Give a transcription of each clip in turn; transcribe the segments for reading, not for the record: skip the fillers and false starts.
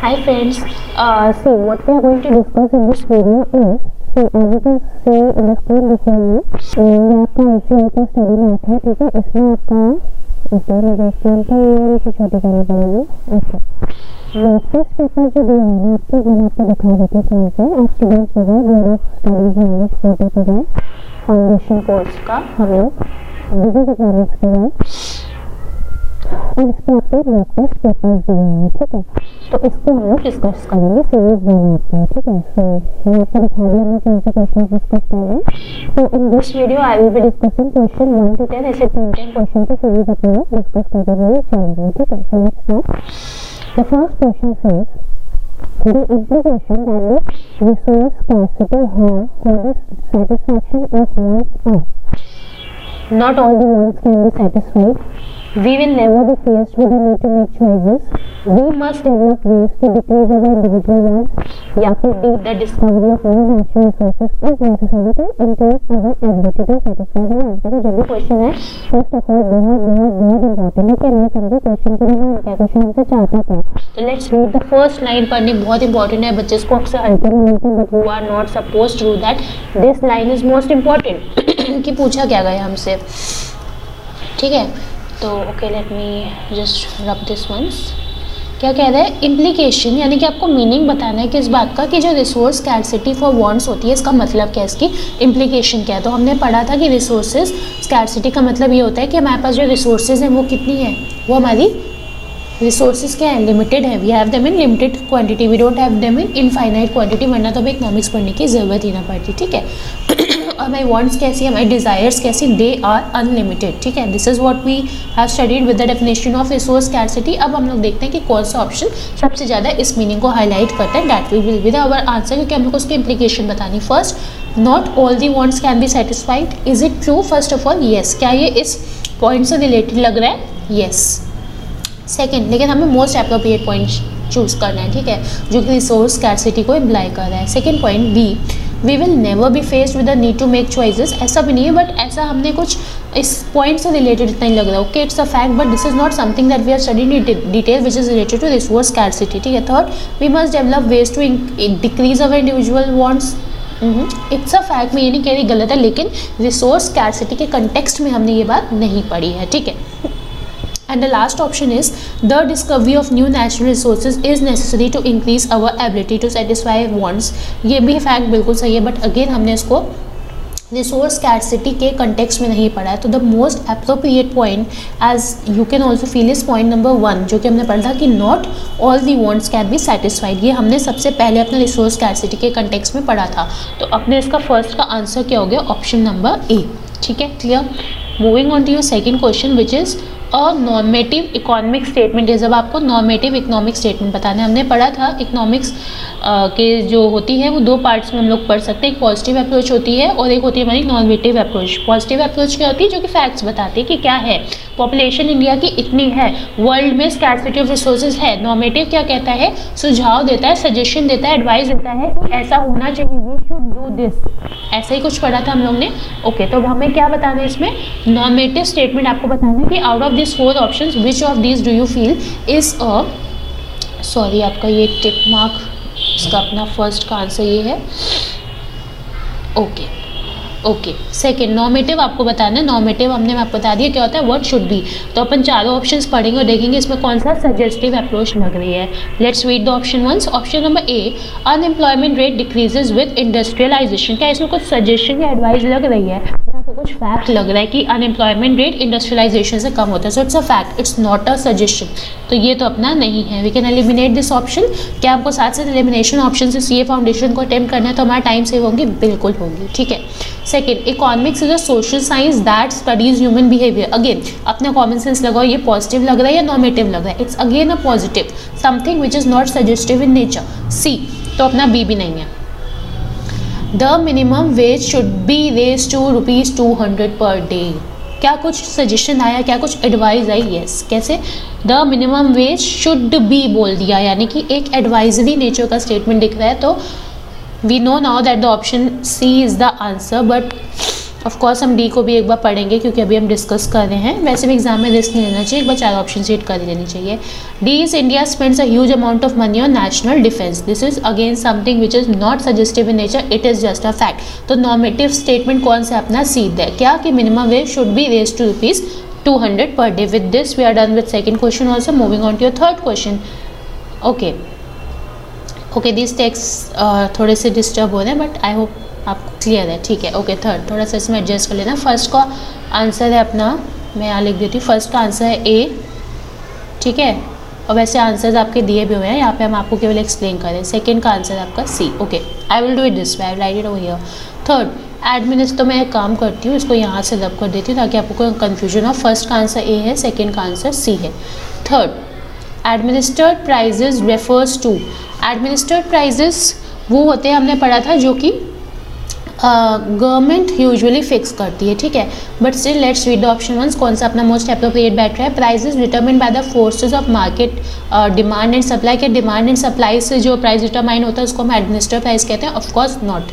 Hi friends, see what we are going to discuss in this video is, see as you can see in the screen before you, ये आपका ICAI का study math है, ठीक है। इसमें आपका से छोटी करनी पड़ेगी। ओके, नेक्स्ट पेपर जो दिया है आपको वो आपको दिखा देते हैं कौन से आप स्टूडेंट्स हो गए board of studies English portal पे गए, फाउंडेशन कोर्स का हम लोग बिजनेस इकोनॉमिक्स पे गए और इस पर आपके मॉक टेस्ट पेपर्स दिए हैं, ठीक है। तो इसको हम लोग डिस्कस करेंगे सीरीज में आपका, ठीक है। सो मैं आपको दिखा दिया मैं कौन से क्वेश्चन डिस्कस करेंगे। तो in this video I will be discussing question 1 to 10, ऐसे 10 क्वेश्चन की सीरीज अपन लोग डिस्कस करते हुए चलेंगे, ठीक है। So let's start. The first question is the implication that the resource scarcity have for the satisfaction of wants are. Not all the wants can be satisfied. We will never be faced with the need to make choices. We must develop ways to decrease our individual wants. या फिर the discovery of new natural resources is necessary to increase our ability to satisfy the wants. तो जब भी question है first of all बहुत important है कि हमें समझे क्वेश्चन के लिए क्या क्वेश्चन हमसे चाहता क्या। तो let's read the first line पढ़नी बहुत इंपॉर्टेंट है, बच्चे को अक्सर हल्के में मिलते हैं but you are not suppose to do that. This line is most important कि पूछा क्या गया हमसे, ठीक है। तो okay let me just rub this once. क्या कह रहा है, इम्प्लीकेशन यानी कि आपको मीनिंग बताना है कि इस बात का कि जो रिसोर्स स्कैरसिटी फॉर वांट्स होती है इसका मतलब क्या है, इसकी इम्प्लीकेशन क्या है। तो हमने पढ़ा था कि रिसोर्सेज स्कैरसिटी का मतलब ये होता है कि हमारे पास जो रिसोर्सेज हैं वो कितनी है, वो हमारी रिसोर्सेज क्या है, लिमिटेड है। We have them in limited quantity, we don't have them in infinite quantity, वरना तो हमें इकोनॉमिक्स पढ़ने की ज़रूरत ही ना पड़ती, ठीक है। और हमारी वांट्स कैसी, हमारी डिज़ायर्स कैसी, दे आर अनलिमिटेड, ठीक है। This is what we have studied with the definition of resource scarcity. अब हम लोग देखते हैं कि कौन सा ऑप्शन सबसे ज़्यादा इस मीनिंग को हाईलाइट करता है। That will be the our answer, क्योंकि हम लोग उसकी इम्प्लीकेशन बतानी। First, not all the wants can be satisfied. Is it true? First of all yes, क्या ये इस पॉइंट से रिलेटेड लग रहा है? येस। सेकेंड, लेकिन हमें मोस्ट एप्रोप्रिएट पॉइंट चूज करना है, ठीक है, जो कि रिसोर्स स्कैरसिटी को इम्प्लाई कर रहा है। Second point B, we will never be faced with the need to make choices. ऐसा भी नहीं है, बट ऐसा हमने कुछ इस पॉइंट से रिलेटेड इतना ही लग रहा है। Okay, it's a fact but this is not something that we are studied in detail which is related to resource scarcity, ठीक है। Third, we must develop ways to decrease our individual wants. It's a fact, मैं ये नहीं कह रही गलत है, लेकिन रिसोर्स स्कैरसिटी के कंटेक्स्ट में हमने ये बात नहीं पढ़ी है, ठीक है। And the last option is the discovery of new natural resources is necessary to increase our ability to satisfy wants. ये भी फैक्ट बिल्कुल सही है, बट अगेन हमने इसको रिसोर्स स्कैरसिटी के कंटेक्स्ट में नहीं पढ़ा है। तो the most appropriate point as you can also feel is point number 1, जो कि हमने पढ़ा था कि not all the wants can be satisfied. ये हमने सबसे पहले अपने रिसोर्स स्कैरसिटी के कंटेक्स्ट में पढ़ा था। तो अपने इसका फर्स्ट का आंसर क्या हो गया, ऑप्शन नंबर ए, ठीक है, clear. Moving on to your second question which is a normative economic statement है। जब आपको नॉर्मेटिव इकोनॉमिक स्टेटमेंट बताना है, हमने पढ़ा था इकोनॉमिक्स के जो होती है वो दो पार्ट्स में हम लोग पढ़ सकते हैं। एक पॉजिटिव अप्रोच होती है और एक होती है हमारी नॉर्मेटिव अप्रोच। पॉजिटिव अप्रोच क्या होती है, जो कि फैक्ट्स बताती है कि क्या है, पॉपुलेशन इंडिया की इतनी है, वर्ल्ड में स्कैरसिटी ऑफ रिसोर्सेज है। नॉर्मेटिव क्या कहता है, सुझाव देता है, सजेशन देता है, एडवाइस देता है कि ऐसा होना चाहिए, वी शुड डू दिस, ऐसा ही कुछ पढ़ा था हम लोग ने। ओके, तो हमें क्या बताना है इसमें, नॉर्मेटिव स्टेटमेंट आपको बताना है कि out of this 4 options which of this do you feel is a, sorry आपका ये टिक मार्क, इसका अपना फर्स्ट का आंसर ये है। ओके, सेकेंड नॉर्मेटिव आपको बताना है। नॉर्मेटिव हमने आपको बता दिया क्या होता है, व्हाट शुड बी। तो अपन चारों ऑप्शंस पढ़ेंगे और देखेंगे इसमें कौन सा सजेस्टिव अप्रोच लग रही है। Let's read the option once. Option number A, unemployment rate decreases with industrialization. क्या इसमें कुछ सजेशन या एडवाइस लग रही है, या फिर कुछ फैक्ट लग रहा है कि अनएम्प्लॉयमेंट रेट इंडस्ट्रियलाइजेशन से कम होता है। So it's a fact, it's not a suggestion. तो ये तो अपना नहीं है। We can eliminate this option. क्या आपको साथ साथ एलिमिनेशन ऑप्शन से सीए फाउंडेशन को अटेम्प्ट करना है तो हमारा टाइम सेव होगी, बिल्कुल होगी, ठीक है। Second, economics is a social science that studies human behaviour. Again अपना कॉमन सेंस लगाओ, ये पॉजिटिव लग रहा है या नॉर्मेटिव लग रहा है, it's again a positive, something which is not suggestive in nature. C, तो अपना बी भी नहीं है। The minimum wage should be raise to ₹200 per day. क्या कुछ सजेशन आया, क्या कुछ एडवाइस आई? यस। कैसे? The minimum wage should be बोल दिया, यानी कि एक एडवाइजरी नेचर का स्टेटमेंट दिख रहा है। तो we know now that the option C is the answer, but of course हम डी को भी एक बार पढ़ेंगे क्योंकि अभी हम डिस्कस कर रहे हैं, वैसे भी एग्जाम में रिस्क नहीं लेना चाहिए, एक बार 4 ऑप्शन सीट कर लेनी चाहिए। D is India spends a huge amount of money on national defence, this is again something which is not suggestive in nature, it is just a fact. तो normative statement कौन सा अपना C है क्या कि minimum wage should be raise to ₹200 per day। With this we are done with second question also, moving on to your third question। okay these texts थोड़े से disturb हो रहे हैं बट आई होप आपको clear है, ठीक है। Okay third थोड़ा सा इसमें एडजस्ट कर लेना। फर्स्ट का आंसर है अपना, मैं यहाँ लिख देती हूँ, फर्स्ट का आंसर है ए, ठीक है, और वैसे आंसर्स आपके दिए भी हुए हैं, यहाँ पे हम आपको केवल एक्सप्लेन करें। सेकंड का आंसर है आपका C. Okay I will do it this way, I write it over here. Third administered, तो मैं एक काम करती हूँ, इसको यहाँ से रब कर देती हूँ ताकि आपको कोई कन्फ्यूजन हो। फर्स्ट का आंसर ए है, सेकेंड का आंसर सी है। Third administered prices refers to, administered prices वो होते हैं, हमने पढ़ा था, जो कि गवर्नमेंट यूजुअली फिक्स करती है, ठीक है। But still let's read the option once, कौन सा अपना मोस्ट एप्रोप्रिएट बैठ रहा है। Prices determine by the forces of market, demand and supply. के डिमांड एंड सप्लाई से जो प्राइस डिटरमाइन होता है उसको हम एडमिनिस्टर्ड प्राइस कहते हैं, ऑफकोर्स नॉट।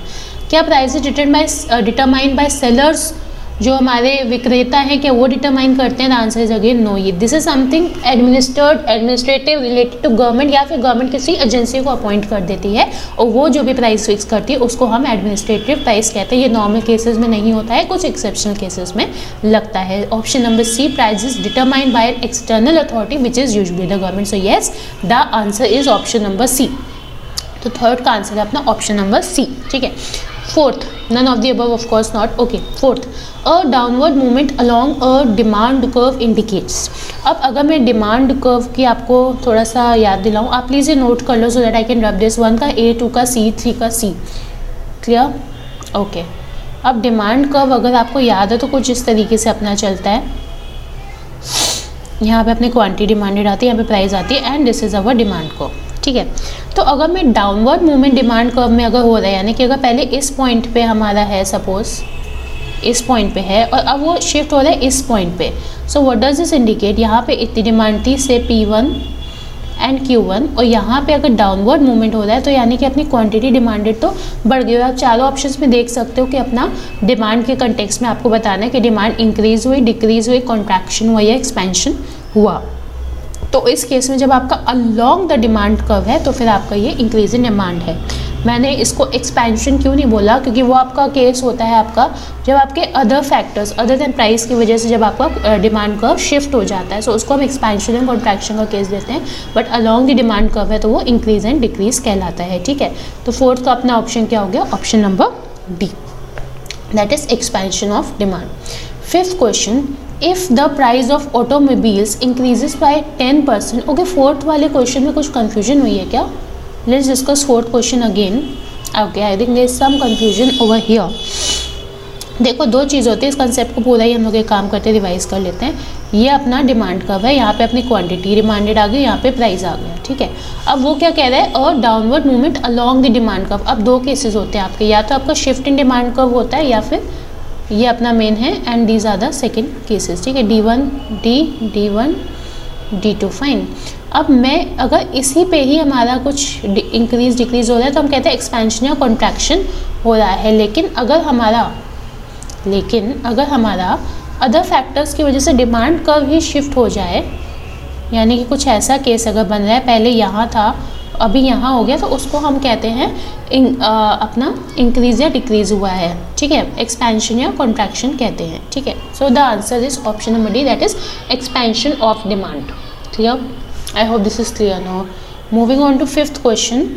क्या प्राइजेस डिटरमाइन बाय सेलर्स, जो हमारे विक्रेता हैं, क्या वो डिटरमाइन करते हैं? The answer is again no. ये this is something administrative related to government, या फिर गवर्नमेंट किसी एजेंसी को अपॉइंट कर देती है और वो जो भी प्राइस फिक्स करती है उसको हम एडमिनिस्ट्रेटिव प्राइस कहते हैं। ये नॉर्मल केसेस में नहीं होता है, कुछ एक्सेप्शनल केसेस में लगता है। Option number C, prices determined by an external authority which is usually the government. So yes the answer is option number C. तो थर्ड का आंसर है अपना ऑप्शन नंबर सी, ठीक है। Fourth, none of the above of course not. Okay fourth, a downward movement along a demand curve indicates. अब अगर मैं demand curve की आपको थोड़ा सा याद दिलाऊं, आप प्लीज़ ये नोट कर लो so that I can rub this. 1 का ए, 2 का सी, 3 का सी, क्लियर? ओके अब डिमांड कर्व अगर आपको याद है तो कुछ इस तरीके से अपना चलता है। यहाँ पे अपनी क्वांटिटी डिमांडेड आती है, यहाँ पे प्राइस आती है, and this is our demand curve, ठीक है। तो अगर मैं डाउनवर्ड मूवमेंट डिमांड कर्व में अगर हो रहा है, यानी कि अगर पहले इस पॉइंट पे हमारा है, सपोज इस पॉइंट पे है और अब वो शिफ्ट हो रहा है इस पॉइंट पे, so what does this indicate? यहाँ पे इतनी डिमांड थी से P1 एंड Q1, और यहाँ पे अगर डाउनवर्ड मूवमेंट हो रहा है तो यानी कि अपनी क्वांटिटी डिमांडेड तो बढ़ गई। आप चारों ऑप्शंस में देख सकते हो कि अपना डिमांड के कंटेक्स्ट में आपको बताना है कि डिमांड इंक्रीज हुई, डिक्रीज हुई, कॉन्ट्रैक्शन हुआ या एक्सपेंशन हुआ। तो इस केस में जब आपका अलोंग द डिमांड कर्व है तो फिर आपका ये इंक्रीज इन डिमांड है। मैंने इसको एक्सपेंशन क्यों नहीं बोला, क्योंकि वो आपका केस होता है आपका जब आपके other factors other than price की वजह से जब आपका डिमांड कर्व शिफ्ट हो जाता है, सो उसको हम एक्सपेंशन एंड कॉन्ट्रैक्शन का केस देते हैं। But along the demand curve है तो वो इंक्रीज एंड डिक्रीज कहलाता है, ठीक है। तो फोर्थ का अपना ऑप्शन क्या हो गया? Option number D, that is expansion of demand. Fifth question, if the price of automobiles increases by 10%। Okay fourth वाले क्वेश्चन में कुछ कंफ्यूजन हुई है क्या? Let's discuss fourth question again. Okay I think there is some confusion over here. देखो दो चीज़ होती है, इस कंसेप्ट को पूरा ही हम लोग एक काम करते रिवाइज कर लेते हैं। ये अपना डिमांड कर्व है, यहाँ पे अपनी क्वांटिटी डिमांडेड आ गई, यहाँ पे प्राइस आ गया, ठीक है। अब वो क्या कह रहा है? और downward movement along the demand curve. अब दो केसेस होते हैं आपके, या तो आपका शिफ्ट इन डिमांड कर्व होता है या फिर ये अपना मेन है, and these are the second cases, ठीक है। D1 D1 D2 fine. अब मैं अगर इसी पे ही हमारा कुछ इंक्रीज डिक्रीज हो रहा है तो हम कहते हैं एक्सपेंशन या कॉन्ट्रैक्शन हो रहा है। लेकिन अगर हमारा अदर फैक्टर्स की वजह से डिमांड कर्व ही शिफ्ट हो जाए, यानी कि कुछ ऐसा केस अगर बन रहा है, पहले यहाँ था अभी यहाँ हो गया, तो उसको हम कहते हैं अपना इंक्रीज या डिक्रीज हुआ है, ठीक है। एक्सपेंशन या कॉन्ट्रैक्शन कहते हैं, ठीक है। So the answer is option number D, that is expansion of demand. Clear? I hope this is clear now. Moving on to fifth question.